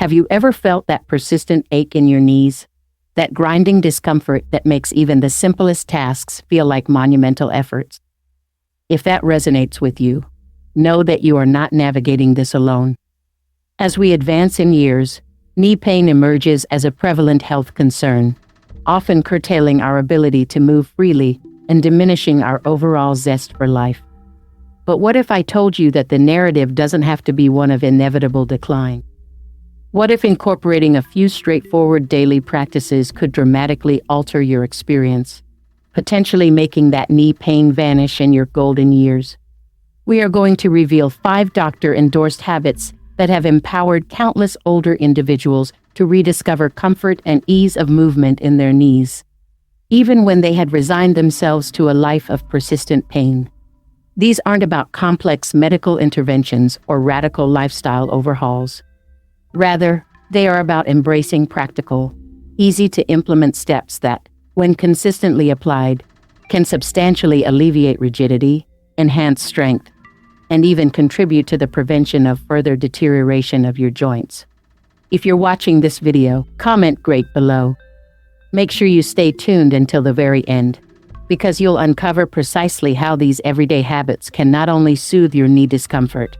Have you ever felt that persistent ache in your knees? That grinding discomfort that makes even the simplest tasks feel like monumental efforts? If that resonates with you, know that you are not navigating this alone. As we advance in years, knee pain emerges as a prevalent health concern, often curtailing our ability to move freely and diminishing our overall zest for life. But what if I told you that the narrative doesn't have to be one of inevitable decline? What if incorporating a few straightforward daily practices could dramatically alter your experience, potentially making that knee pain vanish in your golden years? We are going to reveal 5 doctor-endorsed habits that have empowered countless older individuals to rediscover comfort and ease of movement in their knees, even when they had resigned themselves to a life of persistent pain. These aren't about complex medical interventions or radical lifestyle overhauls. Rather, they are about embracing practical, easy-to-implement steps that, when consistently applied, can substantially alleviate rigidity, enhance strength, and even contribute to the prevention of further deterioration of your joints. If you're watching this video, comment "Great" below. Make sure you stay tuned until the very end, because you'll uncover precisely how these everyday habits can not only soothe your knee discomfort,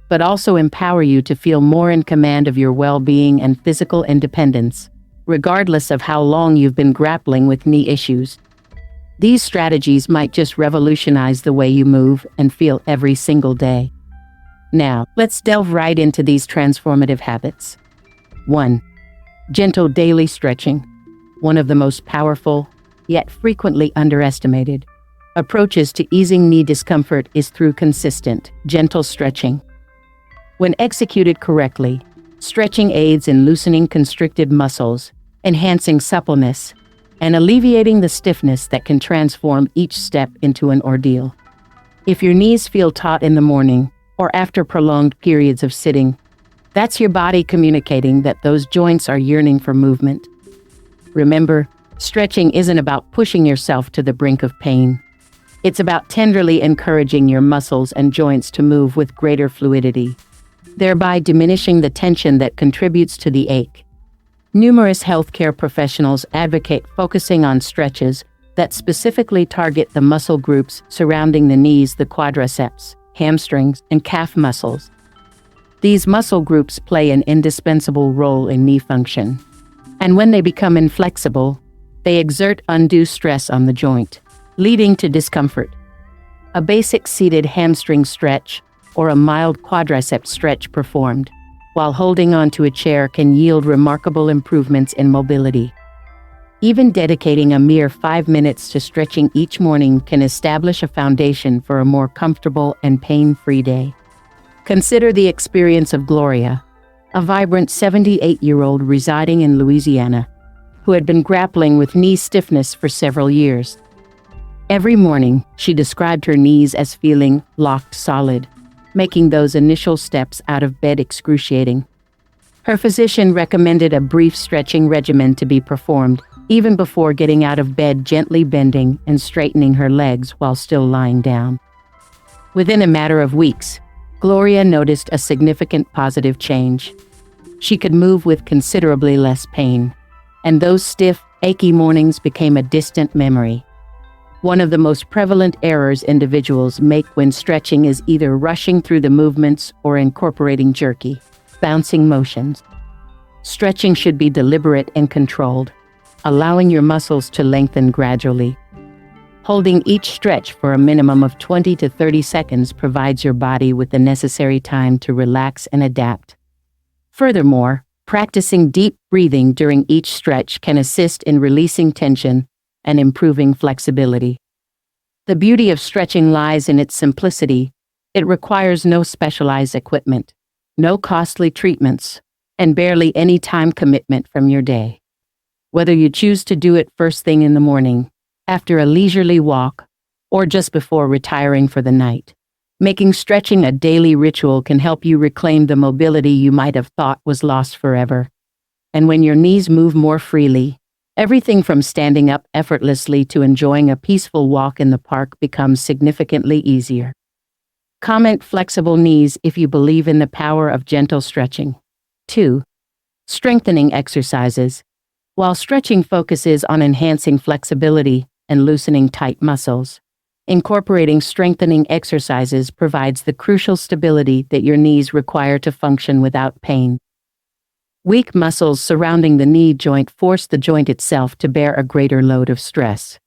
but also empower you to feel more in command of your well-being and physical independence, regardless of how long you've been grappling with knee issues. These strategies might just revolutionize the way you move and feel every single day. Now, let's delve right into these transformative habits. 1. Gentle daily stretching. One of the most powerful, yet frequently underestimated, approaches to easing knee discomfort is through consistent, gentle stretching. When executed correctly, stretching aids in loosening constricted muscles, enhancing suppleness, and alleviating the stiffness that can transform each step into an ordeal. If your knees feel taut in the morning or after prolonged periods of sitting, that's your body communicating that those joints are yearning for movement. Remember, stretching isn't about pushing yourself to the brink of pain. It's about tenderly encouraging your muscles and joints to move with greater fluidity, thereby diminishing the tension that contributes to the ache. Numerous healthcare professionals advocate focusing on stretches that specifically target the muscle groups surrounding the knees, the quadriceps, hamstrings, and calf muscles. These muscle groups play an indispensable role in knee function, and when they become inflexible, they exert undue stress on the joint, leading to discomfort. A basic seated hamstring stretch or a mild quadricep stretch performed while holding onto a chair can yield remarkable improvements in mobility. Even dedicating a mere 5 minutes to stretching each morning can establish a foundation for a more comfortable and pain-free day. Consider the experience of Gloria, a vibrant 78-year-old residing in Louisiana, who had been grappling with knee stiffness for several years. Every morning, she described her knees as feeling locked solid, making those initial steps out of bed excruciating. Her physician recommended a brief stretching regimen to be performed, even before getting out of bed, gently bending and straightening her legs while still lying down. Within a matter of weeks, Gloria noticed a significant positive change. She could move with considerably less pain, and those stiff, achy mornings became a distant memory. One of the most prevalent errors individuals make when stretching is either rushing through the movements or incorporating jerky, bouncing motions. Stretching should be deliberate and controlled, allowing your muscles to lengthen gradually. Holding each stretch for a minimum of 20 to 30 seconds provides your body with the necessary time to relax and adapt. Furthermore, practicing deep breathing during each stretch can assist in releasing tension and improving flexibility. The beauty of stretching lies in its simplicity. It requires no specialized equipment, no costly treatments, and barely any time commitment from your day. Whether you choose to do it first thing in the morning, after a leisurely walk, or just before retiring for the night, making stretching a daily ritual can help you reclaim the mobility you might have thought was lost forever. And when your knees move more freely, everything from standing up effortlessly to enjoying a peaceful walk in the park becomes significantly easier. Comment "flexible knees" if you believe in the power of gentle stretching. 2. Strengthening exercises. While stretching focuses on enhancing flexibility and loosening tight muscles, incorporating strengthening exercises provides the crucial stability that your knees require to function without pain. Weak muscles surrounding the knee joint force the joint itself to bear a greater load of stress,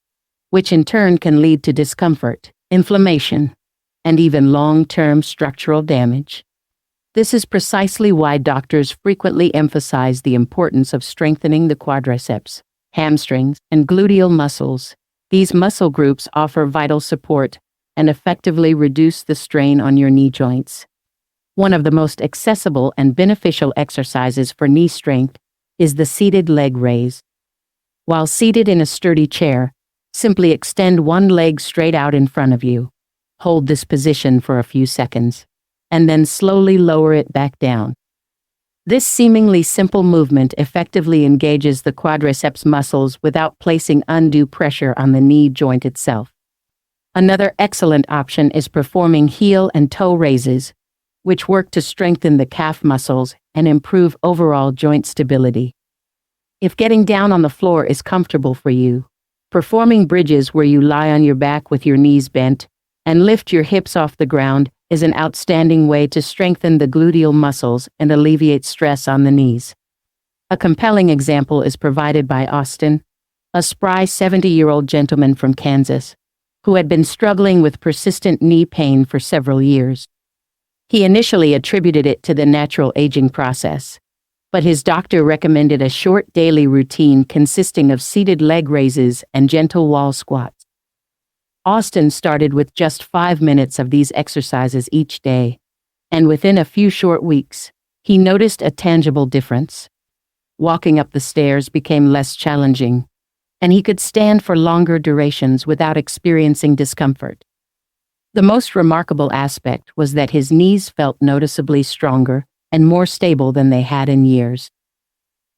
which in turn can lead to discomfort, inflammation, and even long-term structural damage. This is precisely why doctors frequently emphasize the importance of strengthening the quadriceps, hamstrings, and gluteal muscles. These muscle groups offer vital support and effectively reduce the strain on your knee joints. One of the most accessible and beneficial exercises for knee strength is the seated leg raise. While seated in a sturdy chair, simply extend one leg straight out in front of you. Hold this position for a few seconds, and then slowly lower it back down. This seemingly simple movement effectively engages the quadriceps muscles without placing undue pressure on the knee joint itself. Another excellent option is performing heel and toe raises, which work to strengthen the calf muscles and improve overall joint stability. If getting down on the floor is comfortable for you, performing bridges where you lie on your back with your knees bent and lift your hips off the ground is an outstanding way to strengthen the gluteal muscles and alleviate stress on the knees. A compelling example is provided by Austin, a spry 70-year-old gentleman from Kansas, who had been struggling with persistent knee pain for several years. He initially attributed it to the natural aging process, but his doctor recommended a short daily routine consisting of seated leg raises and gentle wall squats. Austin started with just 5 minutes of these exercises each day, and within a few short weeks, he noticed a tangible difference. Walking up the stairs became less challenging, and he could stand for longer durations without experiencing discomfort. The most remarkable aspect was that his knees felt noticeably stronger and more stable than they had in years.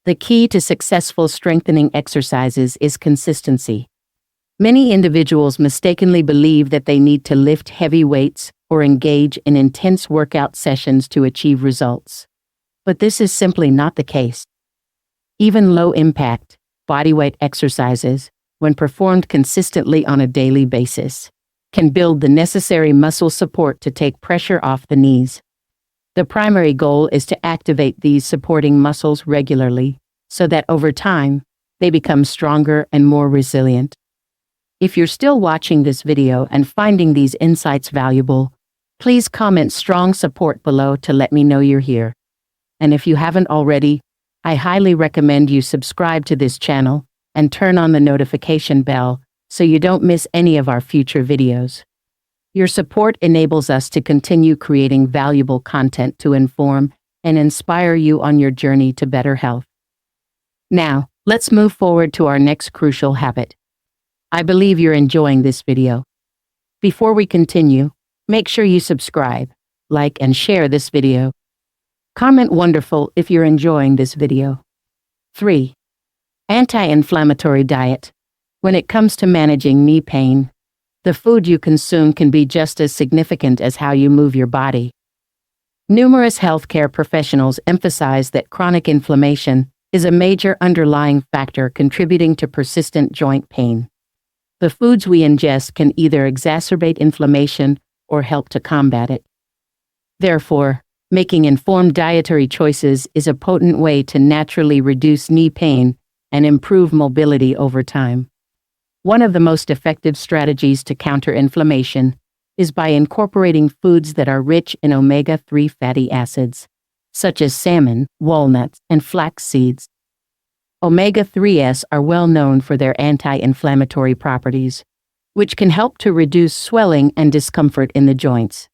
The key to successful strengthening exercises is consistency. Many individuals mistakenly believe that they need to lift heavy weights or engage in intense workout sessions to achieve results. But this is simply not the case. Even low-impact, bodyweight exercises, when performed consistently on a daily basis, can build the necessary muscle support to take pressure off the knees. The primary goal is to activate these supporting muscles regularly so that over time, they become stronger and more resilient. If you're still watching this video and finding these insights valuable, please comment strong support below to let me know you're here. And if you haven't already, I highly recommend you subscribe to this channel and turn on the notification bell so you don't miss any of our future videos. Your support enables us to continue creating valuable content to inform and inspire you on your journey to better health. Now, let's move forward to our next crucial habit. I believe you're enjoying this video. Before we continue, make sure you subscribe, like, and share this video. Comment wonderful if you're enjoying this video. 3. Anti-inflammatory diet. When it comes to managing knee pain, the food you consume can be just as significant as how you move your body. Numerous healthcare professionals emphasize that chronic inflammation is a major underlying factor contributing to persistent joint pain. The foods we ingest can either exacerbate inflammation or help to combat it. Therefore, making informed dietary choices is a potent way to naturally reduce knee pain and improve mobility over time. One of the most effective strategies to counter inflammation is by incorporating foods that are rich in omega-3 fatty acids, such as salmon, walnuts, and flax seeds. Omega-3s are well known for their anti-inflammatory properties, which can help to reduce swelling and discomfort in the joints.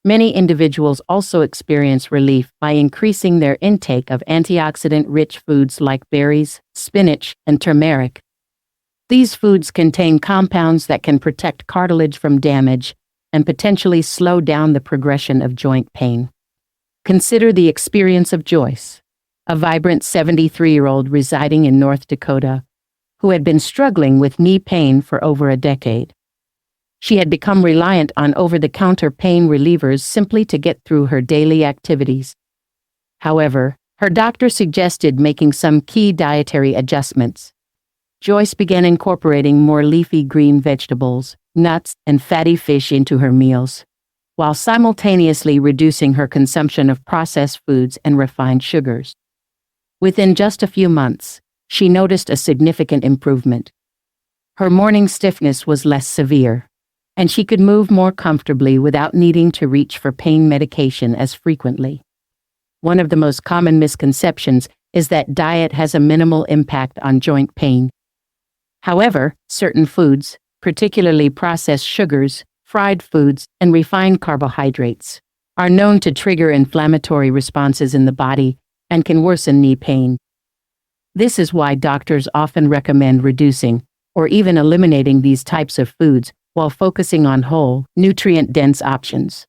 Many individuals also experience relief by increasing their intake of antioxidant-rich foods like berries, spinach, and turmeric. These foods contain compounds that can protect cartilage from damage and potentially slow down the progression of joint pain. Consider the experience of Joyce, a vibrant 73-year-old residing in North Dakota, who had been struggling with knee pain for over a decade. She had become reliant on over-the-counter pain relievers simply to get through her daily activities. However, Her doctor suggested making some key dietary adjustments. Joyce began incorporating more leafy green vegetables, nuts, and fatty fish into her meals, while simultaneously reducing her consumption of processed foods and refined sugars. Within just a few months, she noticed a significant improvement. Her morning stiffness was less severe, and she could move more comfortably without needing to reach for pain medication as frequently. One of the most common misconceptions is that diet has a minimal impact on joint pain. However, certain foods, particularly processed sugars, fried foods, and refined carbohydrates, are known to trigger inflammatory responses in the body and can worsen knee pain. This is why doctors often recommend reducing or even eliminating these types of foods while focusing on whole, nutrient-dense options.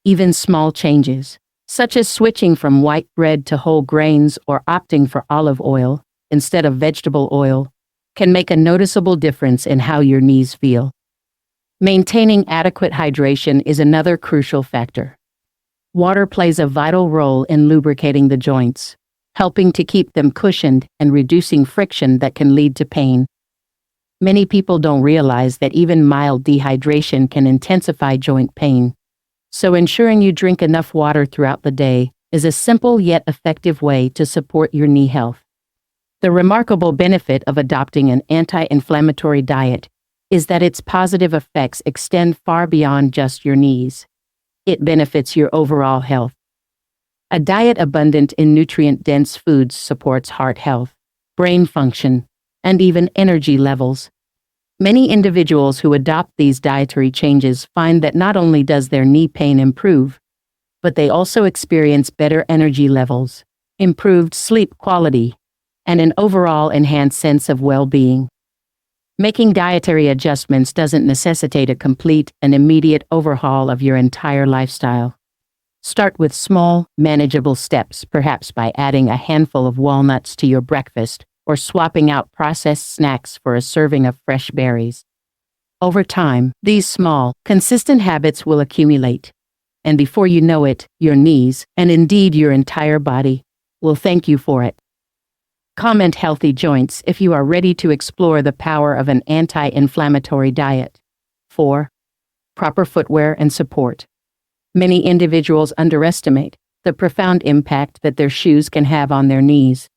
Even small changes, such as switching from white bread to whole grains or opting for olive oil instead of vegetable oil, can make a noticeable difference in how your knees feel. Maintaining adequate hydration is another crucial factor. Water plays a vital role in lubricating the joints, helping to keep them cushioned and reducing friction that can lead to pain. Many people don't realize that even mild dehydration can intensify joint pain, so ensuring you drink enough water throughout the day is a simple yet effective way to support your knee health. The remarkable benefit of adopting an anti-inflammatory diet is that its positive effects extend far beyond just your knees. It benefits your overall health. A diet abundant in nutrient-dense foods supports heart health, brain function, and even energy levels. Many individuals who adopt these dietary changes find that not only does their knee pain improve, but they also experience better energy levels, improved sleep quality, and an overall enhanced sense of well-being. Making dietary adjustments doesn't necessitate a complete and immediate overhaul of your entire lifestyle. Start with small, manageable steps, perhaps by adding a handful of walnuts to your breakfast or swapping out processed snacks for a serving of fresh berries. Over time, these small, consistent habits will accumulate, and before you know it, your knees, and indeed your entire body, will thank you for it. Comment healthy joints if you are ready to explore the power of an anti-inflammatory diet. 4. Proper footwear and support. Many individuals underestimate the profound impact that their shoes can have on their knees.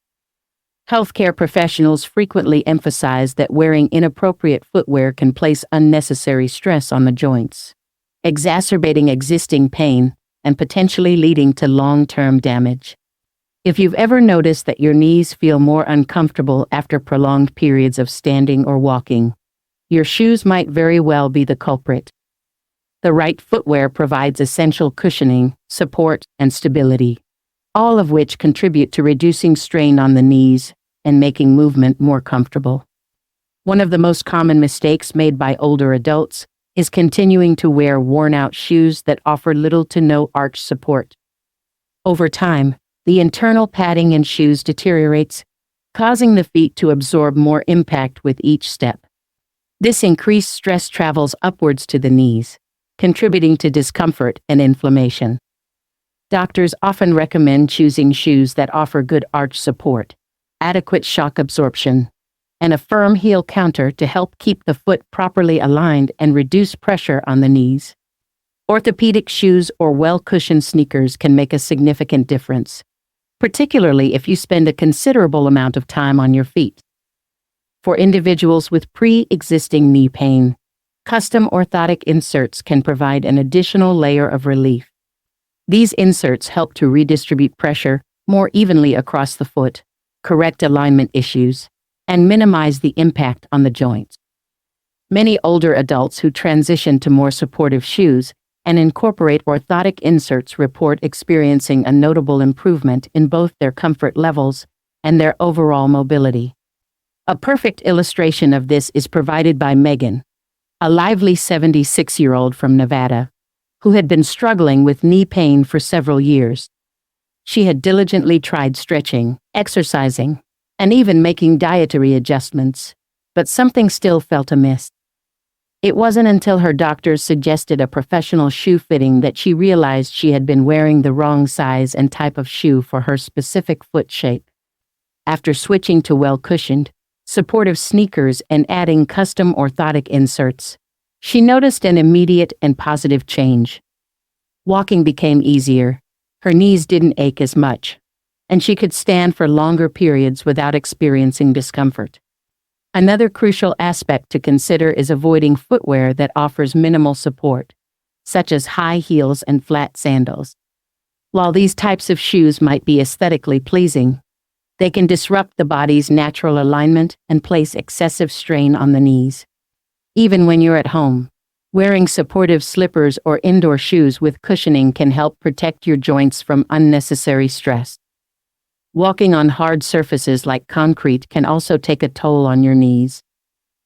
Healthcare professionals frequently emphasize that wearing inappropriate footwear can place unnecessary stress on the joints, exacerbating existing pain and potentially leading to long-term damage. If you've ever noticed that your knees feel more uncomfortable after prolonged periods of standing or walking, your shoes might very well be the culprit. The right footwear provides essential cushioning, support, and stability, all of which contribute to reducing strain on the knees and making movement more comfortable. One of the most common mistakes made by older adults is continuing to wear worn-out shoes that offer little to no arch support. Over time, the internal padding in shoes deteriorates, causing the feet to absorb more impact with each step. This increased stress travels upwards to the knees, contributing to discomfort and inflammation. Doctors often recommend choosing shoes that offer good arch support, adequate shock absorption, and a firm heel counter to help keep the foot properly aligned and reduce pressure on the knees. Orthopedic shoes or well-cushioned sneakers can make a significant difference, particularly if you spend a considerable amount of time on your feet. For individuals with pre-existing knee pain, custom orthotic inserts can provide an additional layer of relief. These inserts help to redistribute pressure more evenly across the foot, correct alignment issues, and minimize the impact on the joints. Many older adults who transition to more supportive shoes and incorporate orthotic inserts report experiencing a notable improvement in both their comfort levels and their overall mobility. A perfect illustration of this is provided by Megan, a lively 76-year-old from Nevada, who had been struggling with knee pain for several years. She had diligently tried stretching, exercising, and even making dietary adjustments, but something still felt amiss. It wasn't until her doctors suggested a professional shoe fitting that she realized she had been wearing the wrong size and type of shoe for her specific foot shape. After switching to well-cushioned, supportive sneakers and adding custom orthotic inserts, she noticed an immediate and positive change. Walking became easier, her knees didn't ache as much, and she could stand for longer periods without experiencing discomfort. Another crucial aspect to consider is avoiding footwear that offers minimal support, such as high heels and flat sandals. While these types of shoes might be aesthetically pleasing, they can disrupt the body's natural alignment and place excessive strain on the knees. Even when you're at home, wearing supportive slippers or indoor shoes with cushioning can help protect your joints from unnecessary stress. Walking on hard surfaces like concrete can also take a toll on your knees.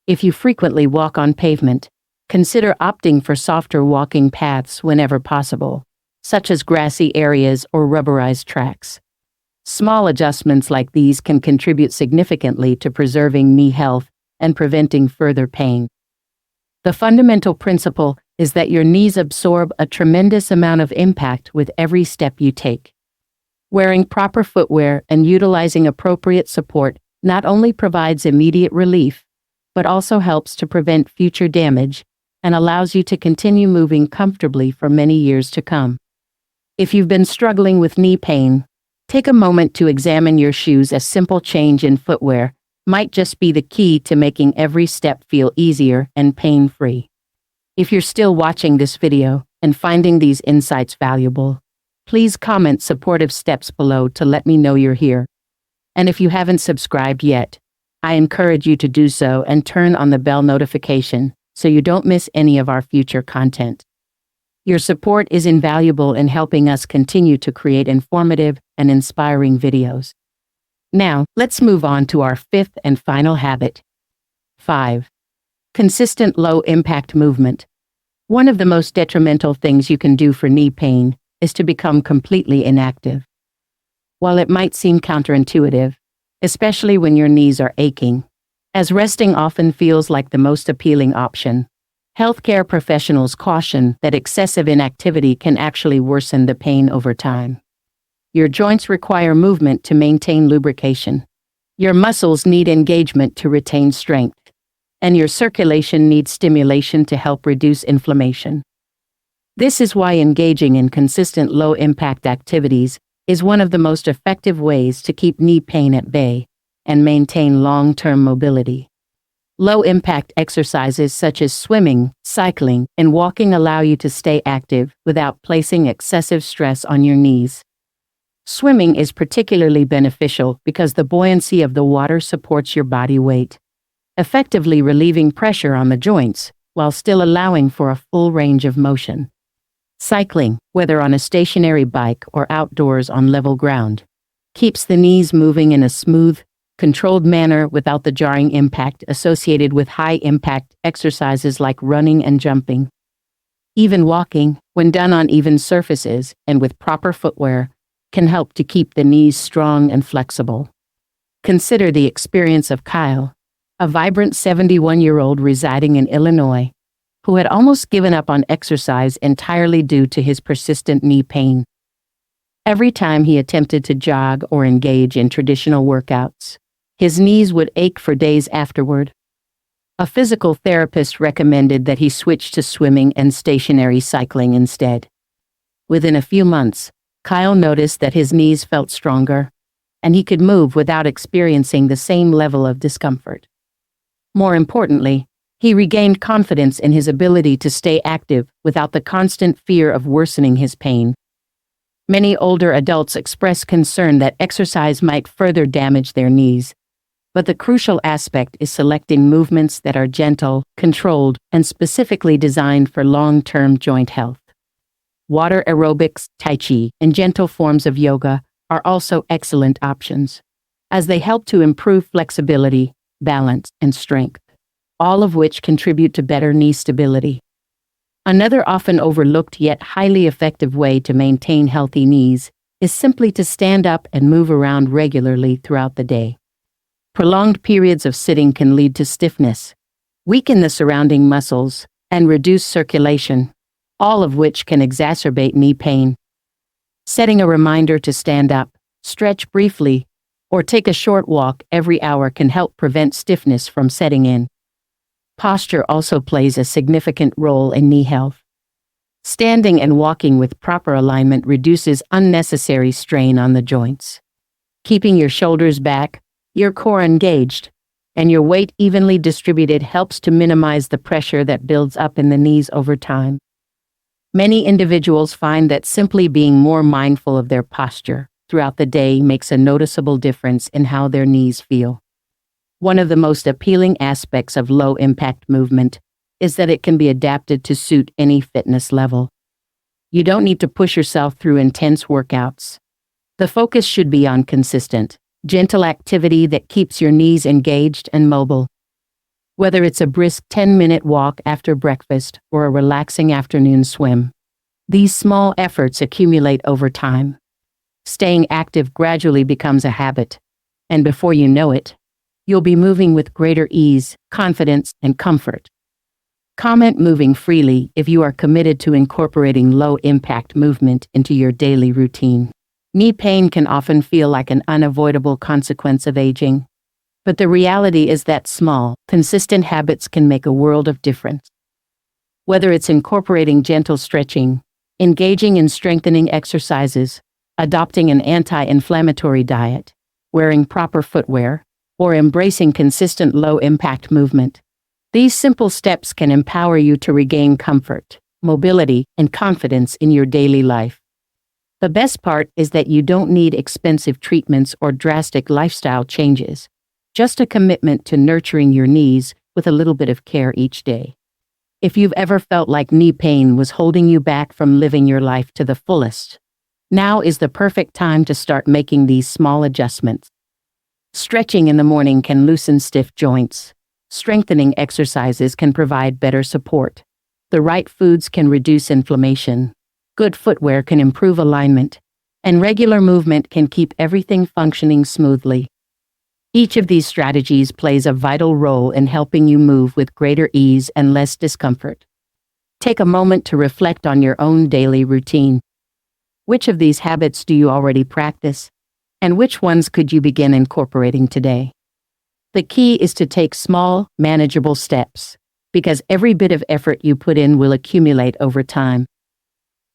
If you frequently walk on pavement, consider opting for softer walking paths whenever possible, such as grassy areas or rubberized tracks. Small adjustments like these can contribute significantly to preserving knee health and preventing further pain. The fundamental principle is that your knees absorb a tremendous amount of impact with every step you take. Wearing proper footwear and utilizing appropriate support not only provides immediate relief, but also helps to prevent future damage and allows you to continue moving comfortably for many years to come. If you've been struggling with knee pain, take a moment to examine your shoes. A simple change in footwear might just be the key to making every step feel easier and pain-free. If you're still watching this video and finding these insights valuable, please comment supportive steps below to let me know you're here. And if you haven't subscribed yet, I encourage you to do so and turn on the bell notification so you don't miss any of our future content. Your support is invaluable in helping us continue to create informative and inspiring videos. Now, let's move on to our fifth and final habit. 5. Consistent low-impact movement. One of the most detrimental things you can do for knee pain is to become completely inactive. While it might seem counterintuitive, especially when your knees are aching, as resting often feels like the most appealing option, healthcare professionals caution that excessive inactivity can actually worsen the pain over time. Your joints require movement to maintain lubrication. Your muscles need engagement to retain strength, and your circulation needs stimulation to help reduce inflammation. This is why engaging in consistent low-impact activities is one of the most effective ways to keep knee pain at bay and maintain long-term mobility. Low-impact exercises such as swimming, cycling, and walking allow you to stay active without placing excessive stress on your knees. Swimming is particularly beneficial because the buoyancy of the water supports your body weight, effectively relieving pressure on the joints while still allowing for a full range of motion. Cycling, whether on a stationary bike or outdoors on level ground, keeps the knees moving in a smooth, controlled manner without the jarring impact associated with high-impact exercises like running and jumping. Even walking, when done on even surfaces and with proper footwear, can help to keep the knees strong and flexible. Consider the experience of Kyle, a vibrant 71-year-old residing in Illinois, who had almost given up on exercise entirely due to his persistent knee pain. Every time he attempted to jog or engage in traditional workouts, his knees would ache for days afterward. A physical therapist recommended that he switch to swimming and stationary cycling instead. Within a few months, Kyle noticed that his knees felt stronger, and he could move without experiencing the same level of discomfort. More importantly, he regained confidence in his ability to stay active without the constant fear of worsening his pain. Many older adults express concern that exercise might further damage their knees, but the crucial aspect is selecting movements that are gentle, controlled, and specifically designed for long-term joint health. Water aerobics, tai chi, and gentle forms of yoga are also excellent options, as they help to improve flexibility, balance, and strength, all of which contribute to better knee stability. Another often overlooked yet highly effective way to maintain healthy knees is simply to stand up and move around regularly throughout the day. Prolonged periods of sitting can lead to stiffness, weaken the surrounding muscles, and reduce circulation, all of which can exacerbate knee pain. Setting a reminder to stand up, stretch briefly, or take a short walk every hour can help prevent stiffness from setting in. Posture also plays a significant role in knee health. Standing and walking with proper alignment reduces unnecessary strain on the joints. Keeping your shoulders back, your core engaged, and your weight evenly distributed helps to minimize the pressure that builds up in the knees over time. Many individuals find that simply being more mindful of their posture throughout the day makes a noticeable difference in how their knees feel. One of the most appealing aspects of low-impact movement is that it can be adapted to suit any fitness level. You don't need to push yourself through intense workouts. The focus should be on consistent, gentle activity that keeps your knees engaged and mobile. Whether it's a brisk 10-minute walk after breakfast or a relaxing afternoon swim, these small efforts accumulate over time. Staying active gradually becomes a habit, and before you know it, you'll be moving with greater ease, confidence, and comfort. Comment moving freely if you are committed to incorporating low-impact movement into your daily routine. Knee pain can often feel like an unavoidable consequence of aging, but the reality is that small, consistent habits can make a world of difference. Whether it's incorporating gentle stretching, engaging in strengthening exercises, adopting an anti-inflammatory diet, wearing proper footwear, or embracing consistent low-impact movement, these simple steps can empower you to regain comfort, mobility, and confidence in your daily life. The best part is that you don't need expensive treatments or drastic lifestyle changes, just a commitment to nurturing your knees with a little bit of care each day. If you've ever felt like knee pain was holding you back from living your life to the fullest, now is the perfect time to start making these small adjustments. Stretching in the morning can loosen stiff joints. Strengthening exercises can provide better support. The right foods can reduce inflammation. Good footwear can improve alignment. And regular movement can keep everything functioning smoothly. Each of these strategies plays a vital role in helping you move with greater ease and less discomfort. Take a moment to reflect on your own daily routine. Which of these habits do you already practice? And which ones could you begin incorporating today? The key is to take small, manageable steps, because every bit of effort you put in will accumulate over time.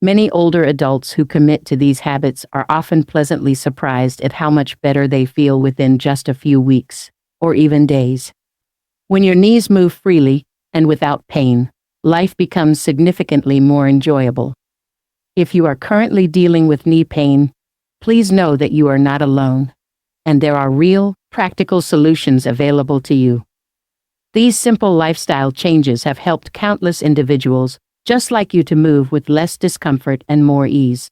Many older adults who commit to these habits are often pleasantly surprised at how much better they feel within just a few weeks, or even days. When your knees move freely and without pain, life becomes significantly more enjoyable. If you are currently dealing with knee pain, please know that you are not alone, and there are real, practical solutions available to you. These simple lifestyle changes have helped countless individuals just like you to move with less discomfort and more ease.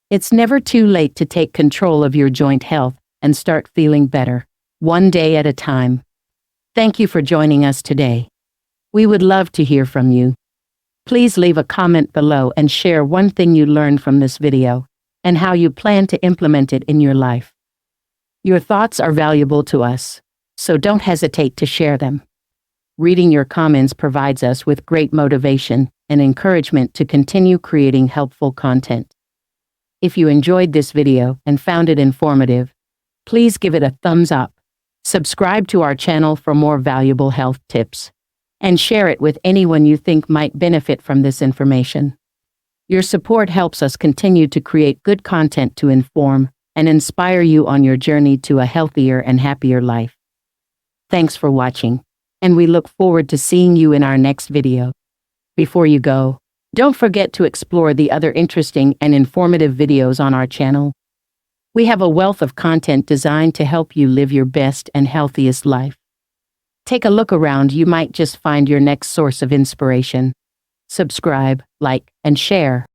It's never too late to take control of your joint health and start feeling better, one day at a time. Thank you for joining us today. We would love to hear from you. Please leave a comment below and share one thing you learned from this video and how you plan to implement it in your life. Your thoughts are valuable to us, so don't hesitate to share them. Reading your comments provides us with great motivation and encouragement to continue creating helpful content. If you enjoyed this video and found it informative, please give it a thumbs up, subscribe to our channel for more valuable health tips, and share it with anyone you think might benefit from this information. Your support helps us continue to create good content to inform and inspire you on your journey to a healthier and happier life. Thanks for watching, and we look forward to seeing you in our next video. Before you go, don't forget to explore the other interesting and informative videos on our channel. We have a wealth of content designed to help you live your best and healthiest life. Take a look around, you might just find your next source of inspiration. Subscribe, like, and share.